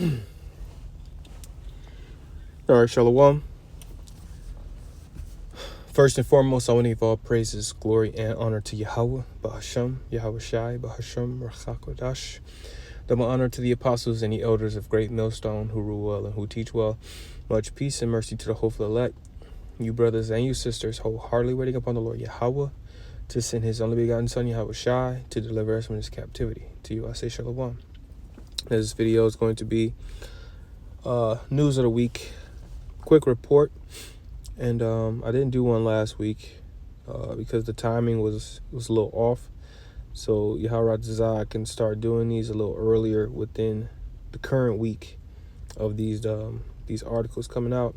All right, Shalom. First and foremost, I want to give all praises, glory, and honor to Yahweh, Bahasham, Yahweh Shai, Bahasham, Rachakodash. Double honor to the apostles and the elders of Great Millstone who rule well and who teach well. Much peace and mercy to the hopeful elect. You brothers and you sisters wholeheartedly waiting upon the Lord Yahweh to send his only begotten son, Yahweh Shai, to deliver us from his captivity. To you I say Shalom. This video is going to be news of the week, quick report. And I didn't do one last week because the timing was a little off. So Yahweh Zazah can start doing these a little earlier within the current week of these articles coming out.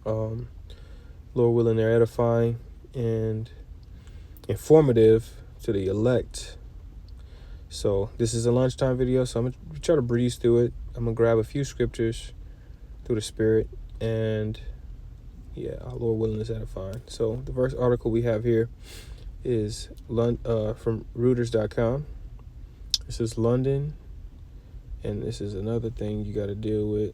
Lord willing, they're edifying and informative to the elect. So this is a lunchtime video, so I'm going to try to breeze through it. I'm going to grab a few scriptures through the Spirit, and yeah, our Lord willing is edifying. So the first article we have here is from Reuters.com. This is London, and this is another thing you got to deal with.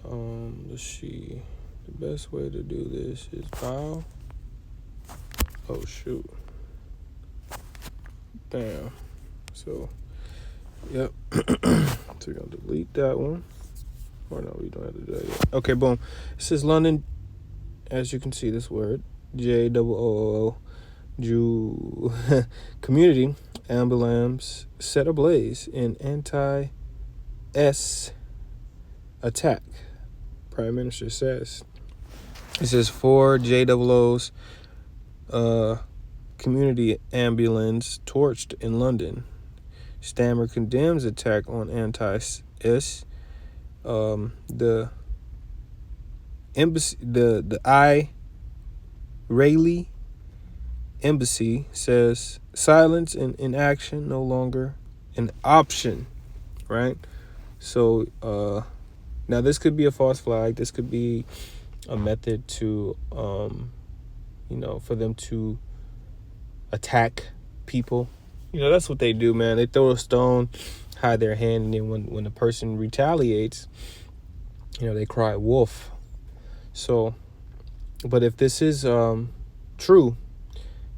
Let's see. The best way to do this is bow. Oh shoot. Damn. So, yep. So we're gonna delete that one. Or no, we don't have to do that yet. Okay, boom. It says London, as you can see this word, JOOO, Jew community ambulance set ablaze in anti-S attack. Prime Minister says. It says 4 JOO's community ambulance torched in London. Stammer condemns attack on anti-S. The embassy, the Israeli embassy says silence and inaction no longer an option, right? So now this could be a false flag. This could be a method to for them to attack people. That's what they do, man. They throw a stone, hide their hand, and then when the person retaliates, they cry wolf. So, but if this is true,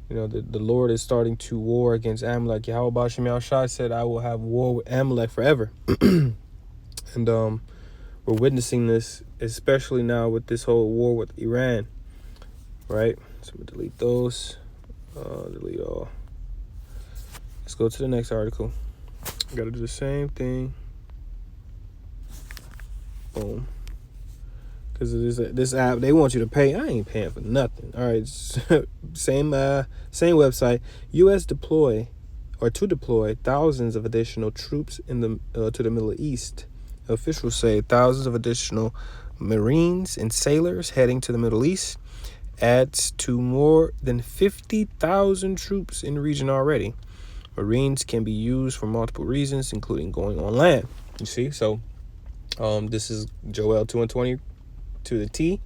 the Lord is starting to war against Amalek. Yahweh Bashim Yahushai said, I will have war with Amalek forever. And we're witnessing this, especially now with this whole war with Iran, right? So we'll delete those, delete all. Let's go to the next article. Got to do the same thing. Boom. Because this app, they want you to pay. I ain't paying for nothing. All right. Same website. U.S. deploy thousands of additional troops to the Middle East. Officials say thousands of additional Marines and sailors heading to the Middle East adds to more than 50,000 troops in the region already. Marines can be used for multiple reasons, including going on land. You see? So this is Joel 2:20 to the T.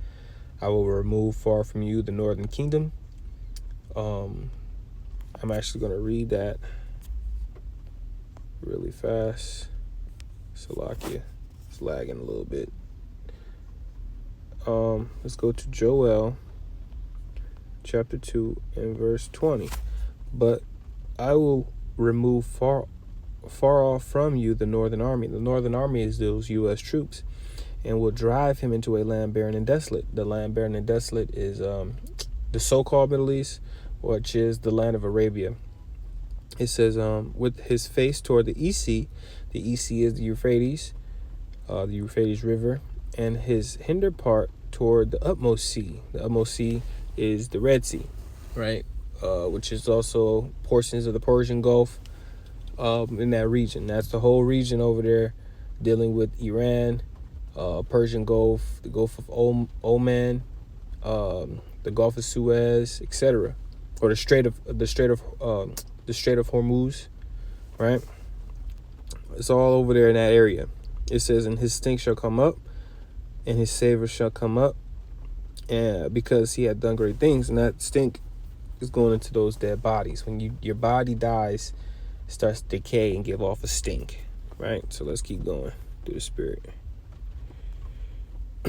I will remove far from you the northern kingdom. I'm actually going to read that really fast. Salakia. It's lagging a little bit. Let's go to Joel chapter 2 and verse 20. But I will remove far off from you the northern army. The northern army is those U.S. troops, and will drive him into a land barren and desolate. The land barren and desolate is the so-called Middle East, which is the land of Arabia. It says, with his face toward the EC is the Euphrates River, and his hinder part toward the utmost sea. The utmost sea is the Red Sea, right? Which is also portions of the Persian Gulf in that region. That's the whole region over there dealing with Iran, Persian Gulf, the Gulf of Oman, the Gulf of Suez, etc., or the Strait of Hormuz, right? It's all over there in that area. It says, and his stink shall come up, and his savor shall come up, and because he had done great things, and that stink is going into those dead bodies. When your body dies, it starts to decay and give off a stink, right? So let's keep going through the spirit.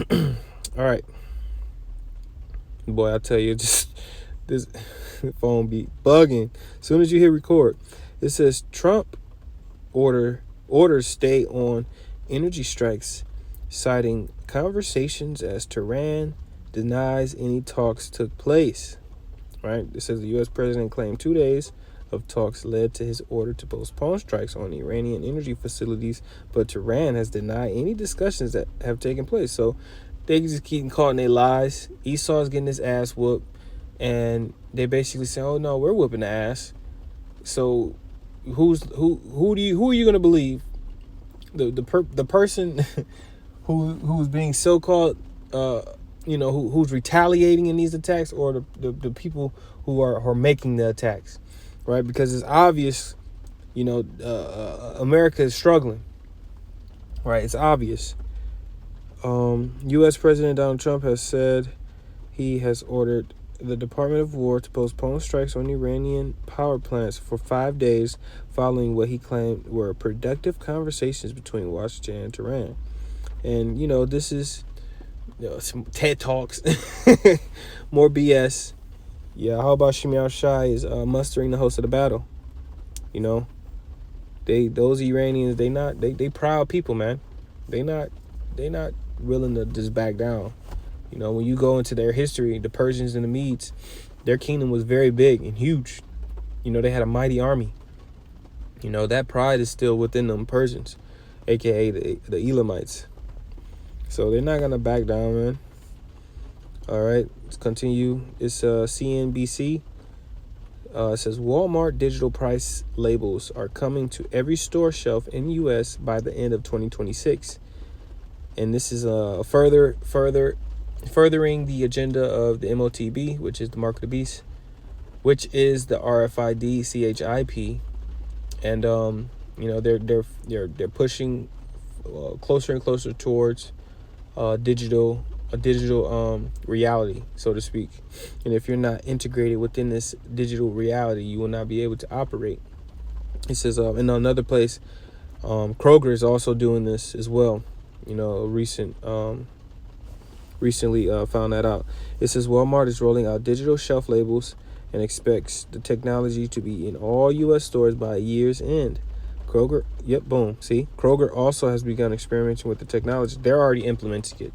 All right. Boy, I tell you, just this phone be bugging. As soon as you hit record, it says Trump orders stay on energy strikes, citing conversations as Tehran denies any talks took place. Right? It says the U.S. president claimed 2 days of talks led to his order to postpone strikes on Iranian energy facilities, but Tehran has denied any discussions that have taken place. So they just keep caught in their lies. Esau's getting his ass whooped, and they basically say, "Oh no, we're whooping the ass." So who are you gonna believe? The person who's being so called who's retaliating in these attacks, or the people who are making the attacks, right? Because it's obvious, America is struggling, right? It's obvious. U.S. President Donald Trump has said he has ordered the Department of War to postpone strikes on Iranian power plants for 5 days following what he claimed were productive conversations between Washington and Tehran. And, this is some TED Talks, more BS. Yeah, how about Shimei Shai is mustering the host of the battle? Those Iranians, they proud people, man. They not willing to just back down. When you go into their history, the Persians and the Medes, their kingdom was very big and huge. They had a mighty army. That pride is still within them Persians, aka the Elamites. So they're not gonna back down, man. All right, let's continue. It's CNBC. It says Walmart digital price labels are coming to every store shelf in the U.S. by the end of 2026, and this is furthering the agenda of the MOTB, which is the Mark of the Beast, which is the RFID CHIP, and they're pushing closer and closer towards a digital reality, so to speak. And if you're not integrated within this digital reality, you will not be able to operate. It says in another place, Kroger is also doing this as well. Recently found that out. It says Walmart is rolling out digital shelf labels and expects the technology to be in all U.S. stores by year's end. Kroger, boom. See, Kroger also has begun experimenting with the technology. They're already implementing it.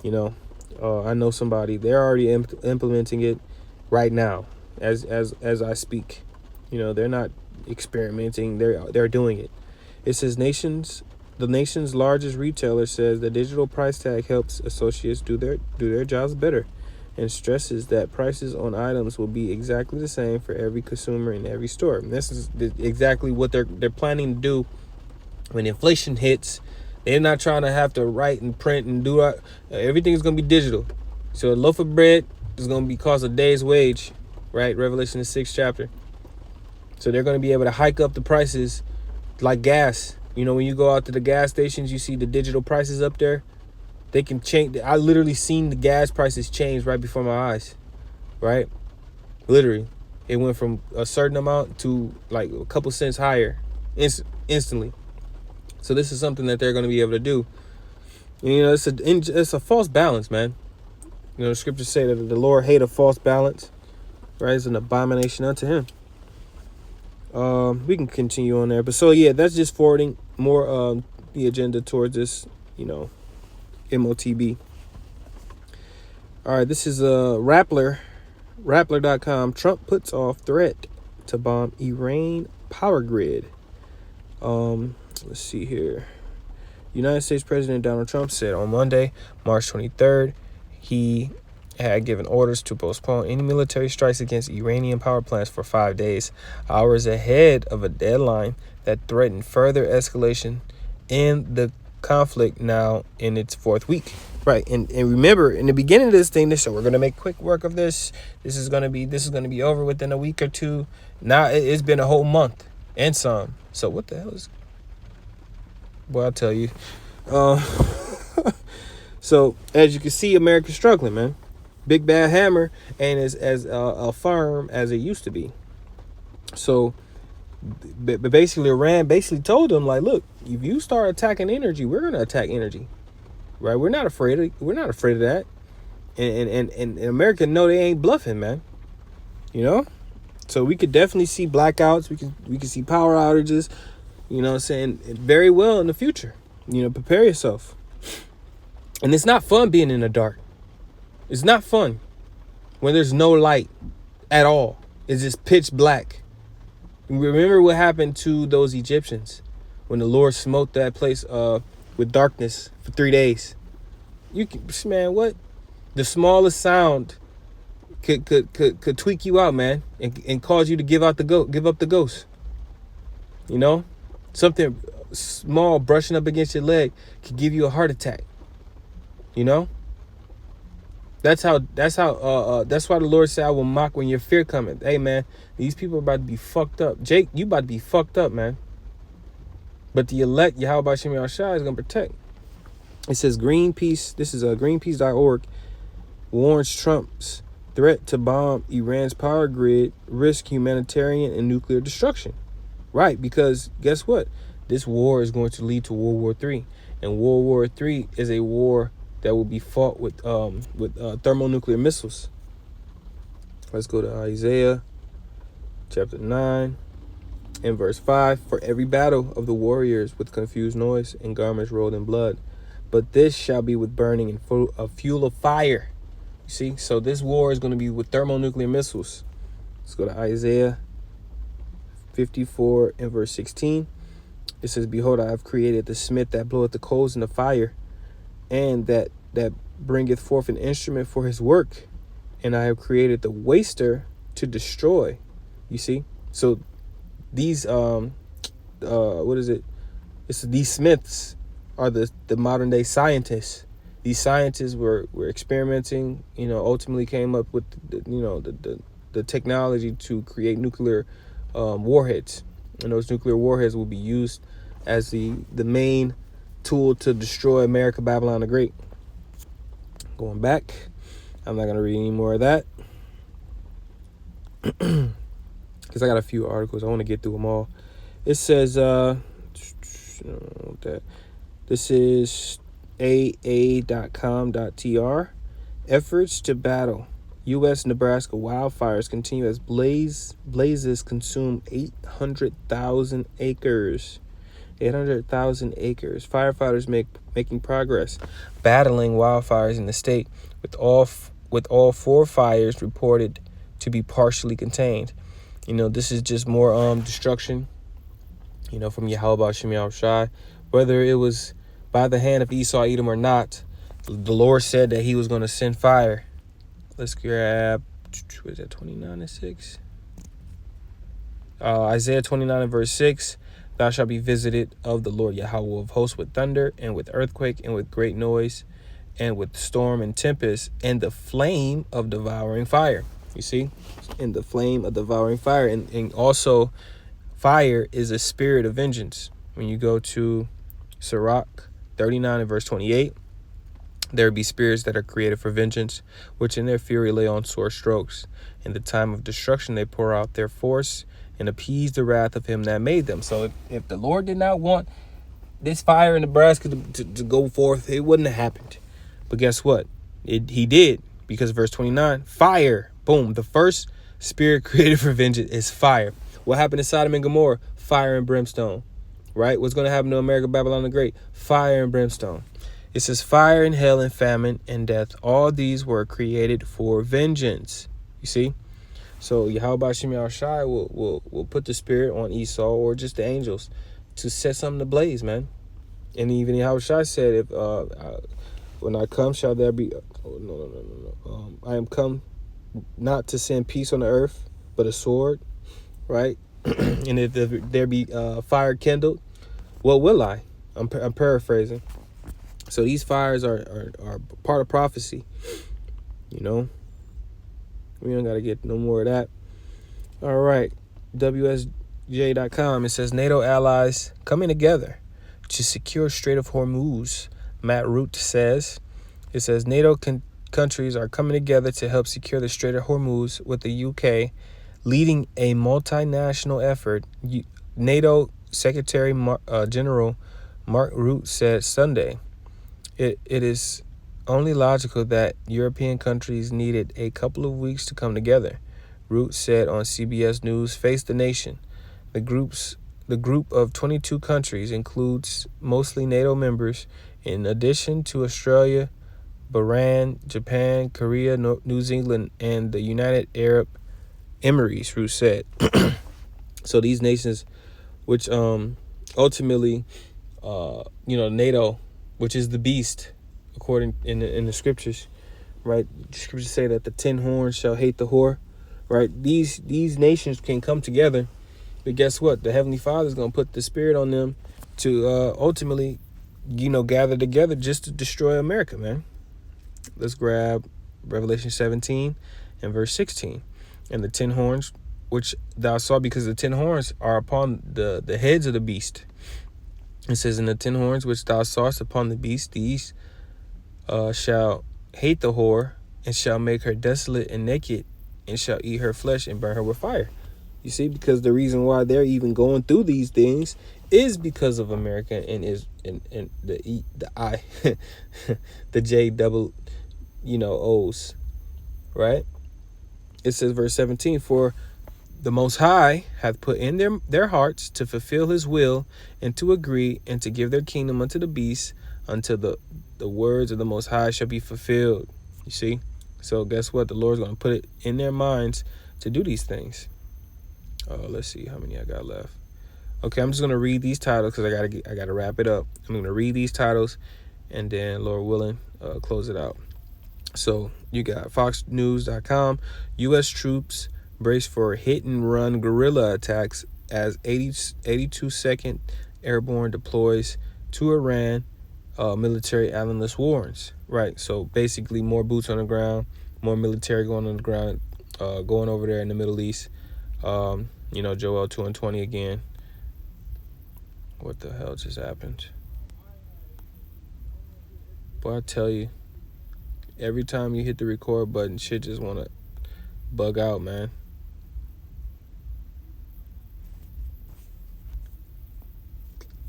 I know somebody. They're already implementing it right now, as I speak. They're not experimenting. They're doing it. It says the nation's largest retailer says the digital price tag helps associates do their jobs better, and stresses that prices on items will be exactly the same for every consumer in every store. And this is exactly what they're planning to do when inflation hits. They're not trying to have to write and print and do that. Everything is going to be digital. So a loaf of bread is going to be cost a day's wage, right? Revelation the 6th chapter. So they're going to be able to hike up the prices like gas. When you go out to the gas stations, you see the digital prices up there. They can change. I literally seen the gas prices change right before my eyes, right? Literally. It went from a certain amount to like a couple cents higher instantly. So this is something that they're going to be able to do. It's a false balance, man. The scriptures say that the Lord hate a false balance, right? It's an abomination unto him. We can continue on there, but so yeah, that's just forwarding more the agenda towards this, MOTB. All right, this is Rappler.com. Trump puts off threat to bomb Iran power grid. Let's see here. United States President Donald Trump said on Monday, March 23rd, he had given orders to postpone any military strikes against Iranian power plants for 5 days, hours ahead of a deadline that threatened further escalation in the conflict now in its fourth week. Right, and remember, in the beginning of this thing, they said we're going to make quick work of this. This is going to be over within a week or two. Now it's been a whole month and some. So what the hell is? Boy, I'll tell you. So as you can see, America's struggling, man. Big bad hammer ain't as firm as it used to be. So, but basically, Iran basically told them, like, look, if you start attacking energy, we're gonna attack energy, right? We're not afraid of that. And America know they ain't bluffing, man. You know, so we could definitely see blackouts. We can see power outages. You know what I'm saying? Very well in the future. You know, prepare yourself. And it's not fun being in the dark. It's not fun when there's no light at all. It's just pitch black. Remember what happened to those Egyptians when the Lord smote that place with darkness for 3 days. You can, man, what? The smallest sound could tweak you out, man, and cause you to give up the ghost. You know, something small brushing up against your leg could give you a heart attack. You know, that's why the Lord said, I will mock when your fear cometh. Hey, man, these people are about to be fucked up. Jake, you about to be fucked up, man. But the elect, Yahweh Shem Yahushua, is going to protect. It says Greenpeace, this is Greenpeace.org, warns Trump's threat to bomb Iran's power grid risk humanitarian and nuclear destruction. Right, because guess what? This war is going to lead to World War III. And World War III is a war that will be fought with thermonuclear missiles. Let's go to Isaiah chapter 9 and verse 5. For every battle of the warriors with confused noise and garments rolled in blood. But this shall be with burning and fuel of fire. You see? So this war is going to be with thermonuclear missiles. Let's go to Isaiah 54 and verse 16. It says, Behold, I have created the smith that bloweth the coals in the fire, and that bringeth forth an instrument for his work. And I have created the waster to destroy. You see? So these these smiths are the modern day scientists. These scientists were experimenting, you know, ultimately came up with the technology to create nuclear warheads. And those nuclear warheads will be used as the main tool to destroy America, Babylon the Great. Going back, I'm not going to read any more of that because I got a few articles. I want to get through them all. It says, this is aa.com.tr. Efforts to battle U.S. Nebraska wildfires continue as blazes consume 800,000 acres. 800,000 acres. Firefighters making progress battling wildfires in the state, with all 4 fires reported to be partially contained. You know, this is just more destruction, you know, from Yahweh Shem Yahushua. Whether it was by the hand of Esau, Edom or not, the Lord said that he was going to send fire. Let's grab, what is that, 29 and 6? Isaiah 29 and verse 6. Thou shalt be visited of the Lord Yahweh of hosts with thunder and with earthquake and with great noise and with storm and tempest and the flame of devouring fire. You see? In the flame of devouring fire. And also, fire is a spirit of vengeance. When you go to Sirach 39 and verse 28, there be spirits that are created for vengeance, which in their fury lay on sore strokes. In the time of destruction they pour out their force and appease the wrath of him that made them. So if the Lord did not want this fire in Nebraska to go forth, it wouldn't have happened. But guess what? He did, because verse 29, fire, boom. The first spirit created for vengeance is fire. What happened to Sodom and Gomorrah? Fire and brimstone, right? What's going to happen to America, Babylon the Great? Fire and brimstone. It says fire and hell and famine and death. All these were created for vengeance. You see? So Yahweh Shem Yahushua will put the spirit on Esau or just the angels to set something ablaze, man. And even Yahushua said, "If when I come, shall there be? No. I am come not to send peace on the earth, but a sword, right? And if there be fire kindled, what will I?" I'm paraphrasing. So these fires are part of prophecy, you know. We don't got to get no more of that. All right. WSJ.com. It says NATO allies coming together to secure Strait of Hormuz. Matt Root says. It says NATO countries are coming together to help secure the Strait of Hormuz, with the UK leading a multinational effort. NATO Secretary General Mark Root said Sunday, it is only logical that European countries needed a couple of weeks to come together. Root said on CBS News, Face the Nation. The group of 22 countries includes mostly NATO members, in addition to Australia, Bahrain, Japan, Korea, New Zealand, and the United Arab Emirates, Root said. So these nations, which ultimately, NATO, which is the beast, according in the scriptures, right? The scriptures say that the 10 horns shall hate the whore, right? These nations can come together, but guess what? The Heavenly Father is going to put the Spirit on them to ultimately, gather together just to destroy America, man. Let's grab Revelation 17 and verse 16. And the 10 horns, which thou saw, because the 10 horns are upon the heads of the beast. It says, in the 10 horns which thou sawest upon the beast, these shall hate the whore, and shall make her desolate and naked, and shall eat her flesh and burn her with fire. You see, because the reason why they're even going through these things is because of America and the I, the J double, O's, right? It says, verse 17, for the Most High hath put in their hearts to fulfill his will, and to agree, and to give their kingdom unto the beast, until the words of the Most High shall be fulfilled. You see? So guess what? The Lord's going to put it in their minds to do these things. Let's see how many I got left. Okay, I'm just going to read these titles because I got to wrap it up. I'm going to read these titles, and then, Lord willing, close it out. So you got FoxNews.com, U.S. troops brace for hit-and-run guerrilla attacks as 82nd Airborne deploys to Iran, military analyst warns. Right, so basically more boots on the ground, more military going on the ground, going over there in the Middle East. Joel 2:20 again. What the hell just happened? Boy, I tell you, every time you hit the record button, shit just want to bug out, man.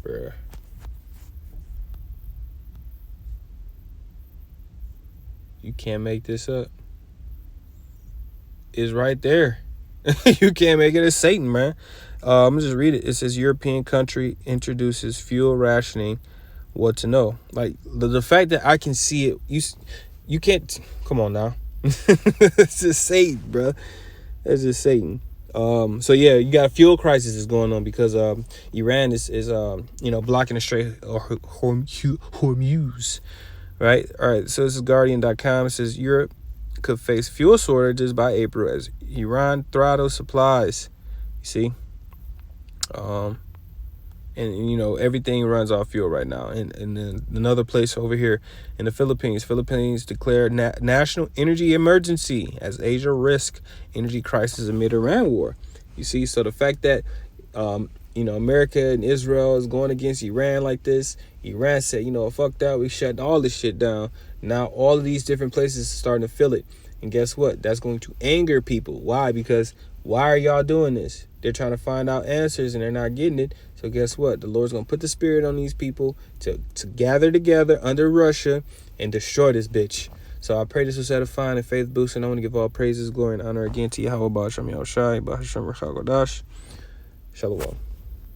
Bruh. You can't make this up. It's right there. You can't make it. It's Satan, man. I'm gonna just read it. It says European country introduces fuel rationing. What to know? Like the fact that I can see it. You can't. Come on now. It's just Satan, bro. It's just Satan. So yeah, you got a fuel crisis is going on because Iran is blocking the Strait of Hormuz. Right. All right. So this is Guardian.com. It says Europe could face fuel shortages by April as Iran throttles supplies. You see, and everything runs off fuel right now. And then another place over here in the Philippines declare national energy emergency as Asia risk energy crisis amid Iran war. You see, so the fact that America and Israel is going against Iran like this, Iran said, fuck that, we shut all this shit down. Now all of these different places are starting to feel it. And guess what? That's going to anger people. Why? Because why are y'all doing this? They're trying to find out answers and they're not getting it. So guess what? The Lord's going to put the Spirit on these people to gather together under Russia and destroy this bitch. So I pray this was edifying and faith boosting. I want to give all praises, glory, and honor again to Yahweh Ba'ashem Yahushai, Ba'ashem Rachal Kodash. Shalom.